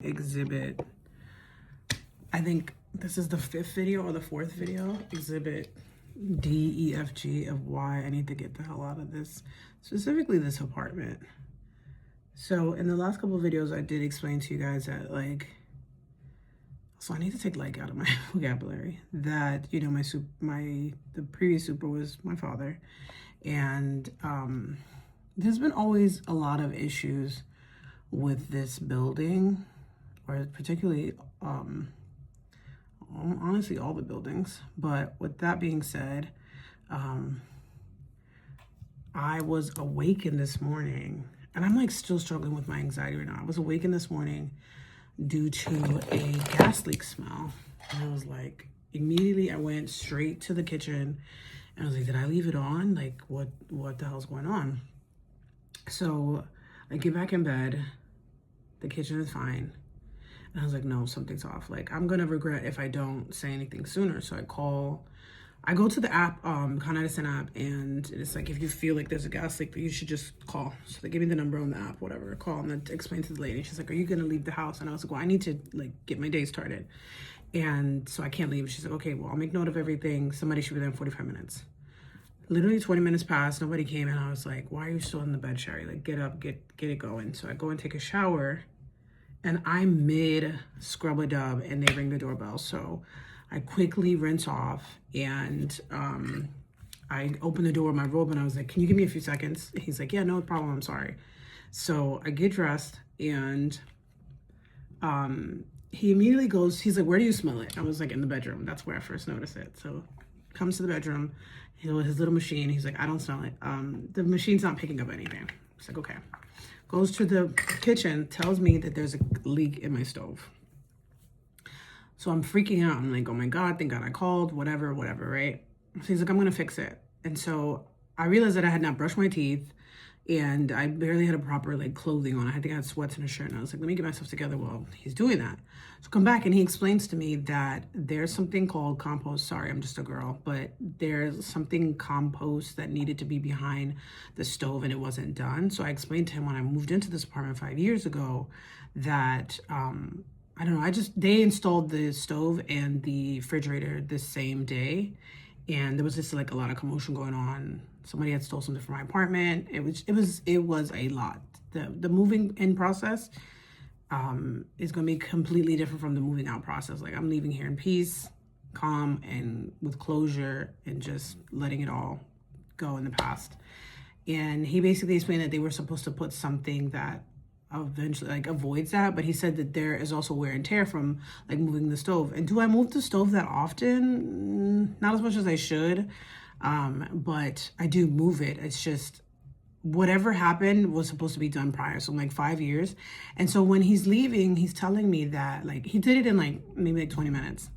exhibit, I think this is the 5th video or the 4th video, exhibit D, E, F, G of why I need to get the hell out of this, specifically this apartment. So in the last couple of videos, I did explain to you guys that, like, so I need to take like out of my vocabulary that, you know, the previous super was my father. And there's been always a lot of issues with this building, or particularly, honestly, all the buildings. But with that being said, I was awakened this morning, and I'm like still struggling with my anxiety right now. I was awakened this morning due to a gas leak smell. And I was like, immediately I went straight to the kitchen and I was like, did I leave it on? Like, what the hell's going on? So I get back in bed, the kitchen is fine. And I was like, no, something's off. Like, I'm gonna regret if I don't say anything sooner. So I go to the app, Con Edison app, and it's like, if you feel like there's a gas leak, you should just call. So they give me the number on the app, whatever, call, and then explain to the lady. She's like, are you gonna leave the house? And I was like, well, I need to like get my day started. And so I can't leave. She's like, okay, well, I'll make note of everything. Somebody should be there in 45 minutes. Literally 20 minutes passed, nobody came, and I was like, why are you still in the bed, Shari? Like, get up, get it going. So I go and take a shower, and I'm mid scrub-a-dub, and they ring the doorbell. So I quickly rinse off, and I open the door with my robe, and I was like, can you give me a few seconds? He's like, yeah, no problem, I'm sorry. So I get dressed, and he immediately goes, he's like, where do you smell it? I was like, in the bedroom. That's where I first noticed it. So comes to the bedroom, his little machine. He's like, I don't smell it. The machine's not picking up anything. It's like, okay. Goes to the kitchen, tells me that there's a leak in my stove. So I'm freaking out. I'm like, oh my God, thank God I called, whatever, right? So he's like, I'm gonna fix it. And so I realized that I had not brushed my teeth, and I barely had a proper like clothing on. I think I had sweats and a shirt, and I was like, let me get myself together while he's doing that. So come back, and he explains to me that there's something called compost. Sorry, I'm just a girl, but there's something compost that needed to be behind the stove, and it wasn't done. So I explained to him when I moved into this apartment 5 years ago that I don't know, they installed the stove and the refrigerator the same day, and there was just like a lot of commotion going on. Somebody had stole something from my apartment. It was a lot. The moving in process is going to be completely different from the moving out process. Like, I'm leaving here in peace, calm, and with closure, and just letting it all go in the past. And he basically explained that they were supposed to put something that eventually like avoids that, but he said that there is also wear and tear from like moving the stove. And do I move the stove that often? Not as much as I should, but I do move it. It's just whatever happened was supposed to be done prior, so like 5 years. And so when he's leaving, he's telling me that like he did it in like maybe like 20 minutes.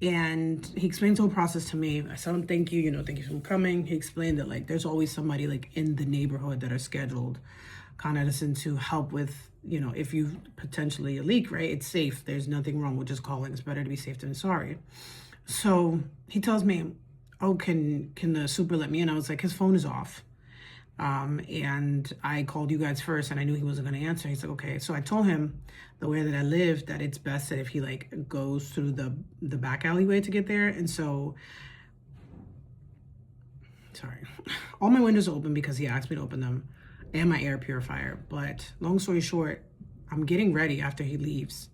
And he explained the whole process to me. I said, thank you, thank you for coming. He explained that like there's always somebody like in the neighborhood that are scheduled, Con Edison, to help with, if you potentially a leak, right? It's safe. There's nothing wrong with just calling. It's better to be safe than sorry. So he tells me, oh, can the super let me in? I was like, his phone is off. And I called you guys first, and I knew he wasn't going to answer. He's like, okay. So I told him the way that I live, that it's best that if he like goes through the back alleyway to get there. And so, sorry, all my windows are open because he asked me to open them, and my air purifier. But long story short, I'm getting ready after he leaves.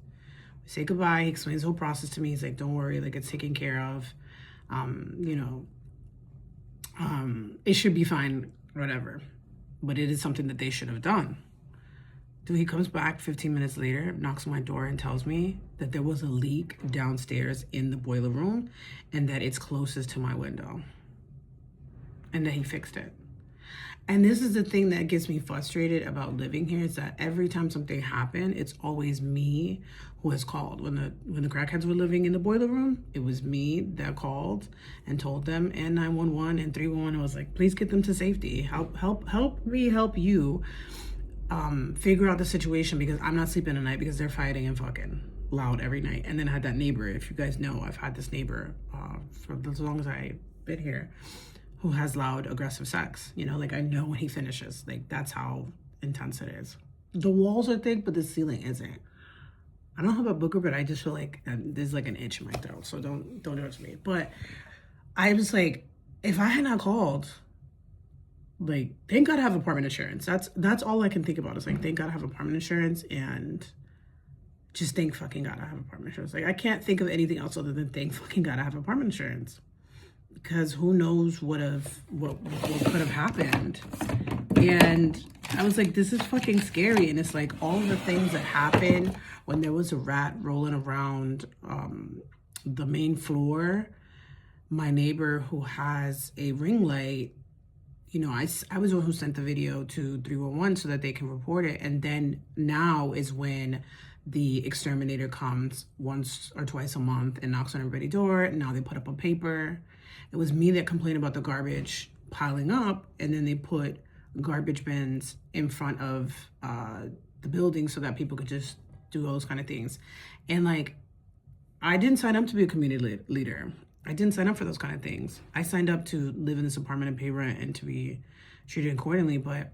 We say goodbye. He explains the whole process to me. He's like, don't worry, like it's taken care of. It should be fine, whatever. But it is something that they should have done. Dude, he comes back 15 minutes later, knocks on my door, and tells me that there was a leak downstairs in the boiler room, and that it's closest to my window, and that he fixed it. And this is the thing that gets me frustrated about living here, is that every time something happened, it's always me who has called. When the crackheads were living in the boiler room, it was me that called and told them, and 911 and 311. I was like, please get them to safety. Help me help you figure out the situation, because I'm not sleeping at night because they're fighting and fucking loud every night. And then I had that neighbor. If you guys know, I've had this neighbor for as long as I've been here, who has loud, aggressive sex. Like I know when he finishes. Like that's how intense it is. The walls are thick, but the ceiling isn't. I don't have a booger, but I just feel like there's like an itch in my throat. So don't judge me. But I was like, if I had not called, like, thank God I have apartment insurance. That's all I can think about. Is like, thank God I have apartment insurance, and just thank fucking God I have apartment insurance. Like, I can't think of anything else other than thank fucking God I have apartment insurance, because who knows what could have happened. And I was like, this is fucking scary. And it's like all of the things that happened when there was a rat rolling around the main floor. My neighbor who has a ring light, you know, I was the one who sent the video to 311 so that they can report it. And then now is when the exterminator comes once or twice a month and knocks on everybody's door. And now they put up a paper. It was me that complained about the garbage piling up, and then they put garbage bins in front of the building so that people could just do all those kind of things. And like, I didn't sign up to be a community leader. I didn't sign up for those kind of things. I signed up to live in this apartment and pay rent and to be treated accordingly. But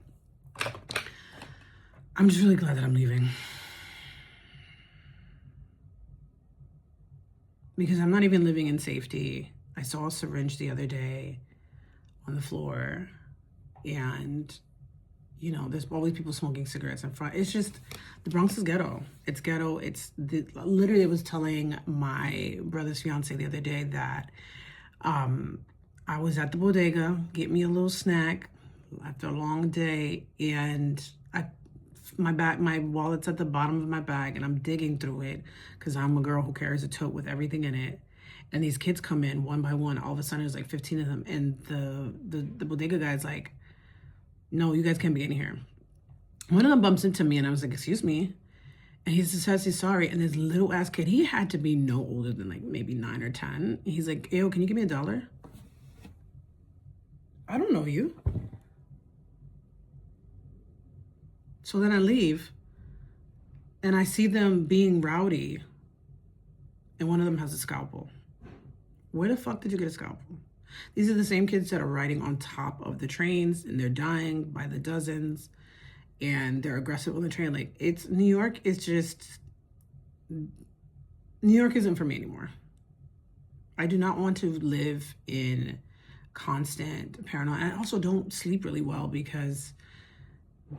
I'm just really glad that I'm leaving, because I'm not even living in safety. I saw a syringe the other day on the floor, and you know, there's always people smoking cigarettes in front. It's just, the Bronx is ghetto. It's ghetto. Literally, I was telling my brother's fiance the other day that I was at the bodega, get me a little snack after a long day, and my wallet's at the bottom of my bag, and I'm digging through it because I'm a girl who carries a tote with everything in it. And these kids come in one by one. All of a sudden, there's like 15 of them, and the bodega guy's like, no, you guys can't be in here. One of them bumps into me, and I was like, excuse me. And he says he's sorry. And this little ass kid, he had to be no older than like maybe 9 or 10. He's like, yo, can you give me $1? I don't know you. So then I leave, and I see them being rowdy, and one of them has a scalpel. Where the fuck did you get a scalpel? These are the same kids that are riding on top of the trains, and they're dying by the dozens, and they're aggressive on the train. Like, it's New York. It's just, New York isn't for me anymore. I do not want to live in constant paranoia. And I also don't sleep really well because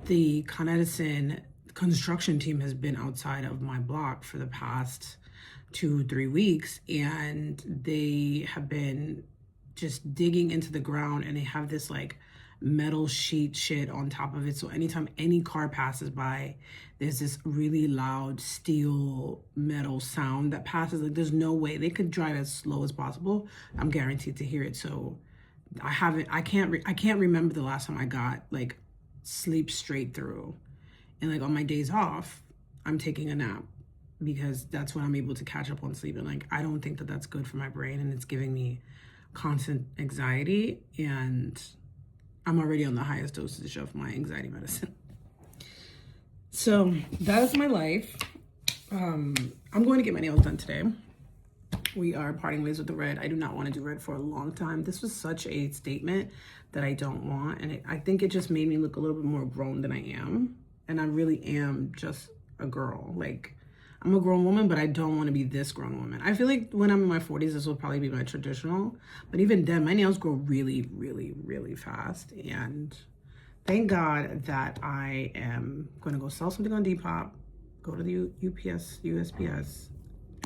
the Con Edison construction team has been outside of my block for the past 2-3 weeks, and they have been just digging into the ground, and they have this like metal sheet shit on top of it. So anytime any car passes by, there's this really loud steel metal sound that passes. Like, there's no way they could drive as slow as possible. I'm guaranteed to hear it. So I can't remember the last time I got like sleep straight through. And like on my days off, I'm taking a nap, because that's when I'm able to catch up on sleep. And like, I don't think that that's good for my brain, and it's giving me constant anxiety, and I'm already on the highest dosage of my anxiety medicine. So that is my life. I'm going to get my nails done today. We are parting ways with the red. I do not want to do red for a long time. This was such a statement that I don't want, and I think it just made me look a little bit more grown than I am. And I really am just a girl. Like, I'm a grown woman, but I don't want to be this grown woman. I feel like when I'm in my 40s, this will probably be my traditional. But even then, my nails grow really, really, really fast. And thank God that I am going to go sell something on Depop, go to the USPS,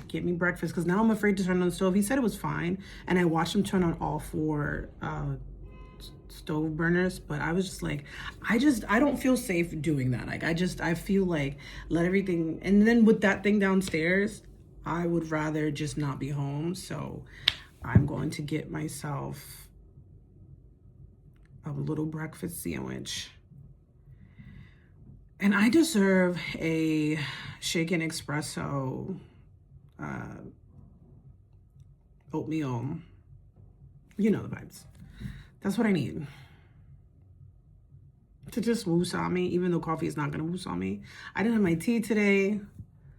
get me breakfast, because now I'm afraid to turn on the stove. He said it was fine, and I watched him turn on all 4 stove burners, but I was just like, I don't feel safe doing that. Like, I feel like let everything, and then with that thing downstairs, I would rather just not be home. So I'm going to get myself a little breakfast sandwich, and I deserve a shaken espresso oatmeal. You know the vibes. That's what I need to just woosah me, even though coffee is not going to woosah me. I didn't have my tea today.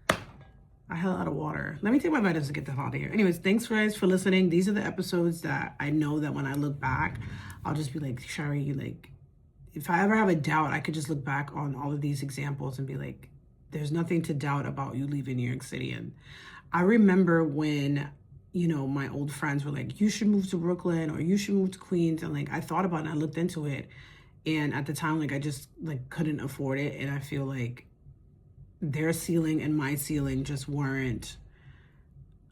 I had a lot of water. Let me take my vitamins to get the hell out of here. Anyways, thanks guys for listening. These are the episodes that I know that when I look back, I'll just be like, Shari, like, if I ever have a doubt, I could just look back on all of these examples and be like, There's nothing to doubt about you leaving New York City. And I remember when, you know, my old friends were like, you should move to Brooklyn or you should move to Queens. And like, I thought about it and I looked into it. And at the time, like, I just like couldn't afford it. And I feel like their ceiling and my ceiling just weren't,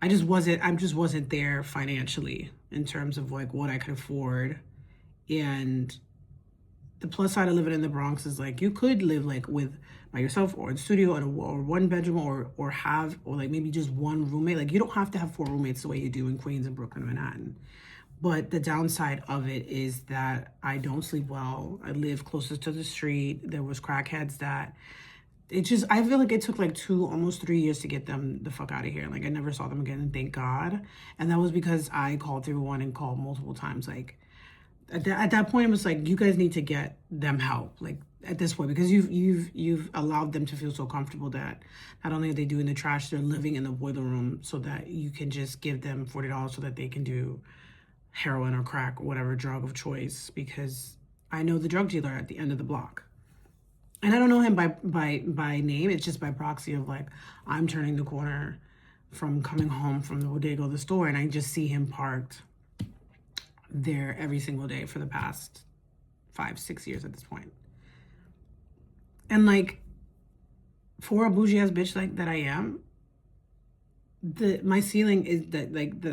I just wasn't there financially in terms of like what I could afford. And the plus side of living in the Bronx is like you could live like by yourself or in studio or one bedroom or have or like maybe just one roommate. Like you don't have to have 4 roommates the way you do in Queens and Brooklyn and Manhattan. But the downside of it is that I don't sleep well. I live closest to the street. There was crackheads that I feel like it took like 2, almost 3 years to get them the fuck out of here. Like I never saw them again, and thank God. And that was because I called 311 and called multiple times. Like at that point, it was like, you guys need to get them help. Like at this point, because you've allowed them to feel so comfortable that not only are they doing the trash, they're living in the boiler room so that you can just give them $40 so that they can do heroin or crack or whatever drug of choice, because I know the drug dealer at the end of the block. And I don't know him by name. It's just by proxy of like, I'm turning the corner from coming home from the bodega or the store, and I just see him parked there every single day for the past 5-6 years at this point. And like, for a bougie ass bitch like that I am, my ceiling is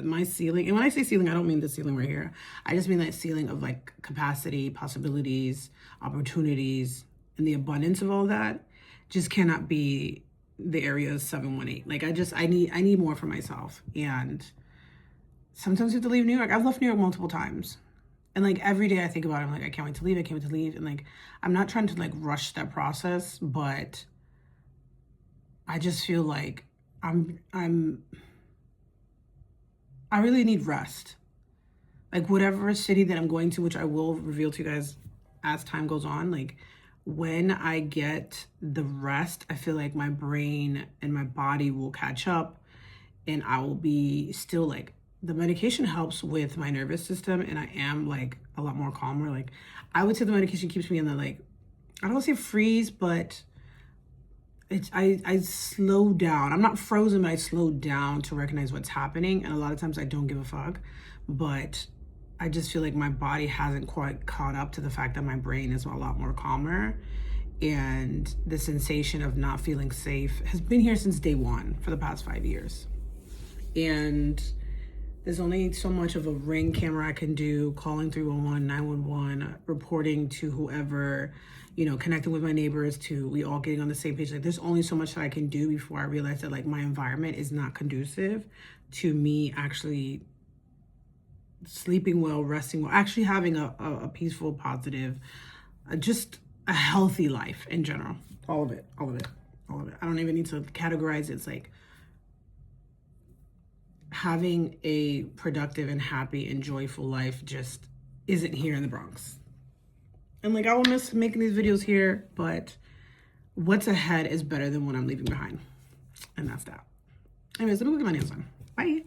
my ceiling, and when I say ceiling, I don't mean the ceiling right here. I just mean that ceiling of like capacity, possibilities, opportunities, and the abundance of all that just cannot be the area of 718. Like I need more for myself. And sometimes you have to leave New York. I've left New York multiple times. And like every day I think about it, I'm like, I can't wait to leave. I can't wait to leave. And like, I'm not trying to like rush that process, but I just feel like I really need rest. Like whatever city that I'm going to, which I will reveal to you guys as time goes on, like when I get the rest, I feel like my brain and my body will catch up, and I will be still like, the medication helps with my nervous system, and I am like a lot more calmer. Like I would say the medication keeps me in the like, I don't want to say freeze, but I slow down. I'm not frozen, but I slow down to recognize what's happening. And a lot of times I don't give a fuck, but I just feel like my body hasn't quite caught up to the fact that my brain is a lot more calmer. And the sensation of not feeling safe has been here since day one for the past 5 years. And there's only so much of a Ring camera I can do, calling 311, 911, reporting to whoever, you know, connecting with my neighbors, to we all getting on the same page. Like there's only so much that I can do before I realize that like my environment is not conducive to me actually sleeping well, resting well, actually having a peaceful, positive, just a healthy life in general. All of it. I don't even need to categorize it. It's like having a productive and happy and joyful life just isn't here in the Bronx. And like, I will miss making these videos here, but what's ahead is better than what I'm leaving behind. And that's that. Anyways, let me look at my nails on. Bye.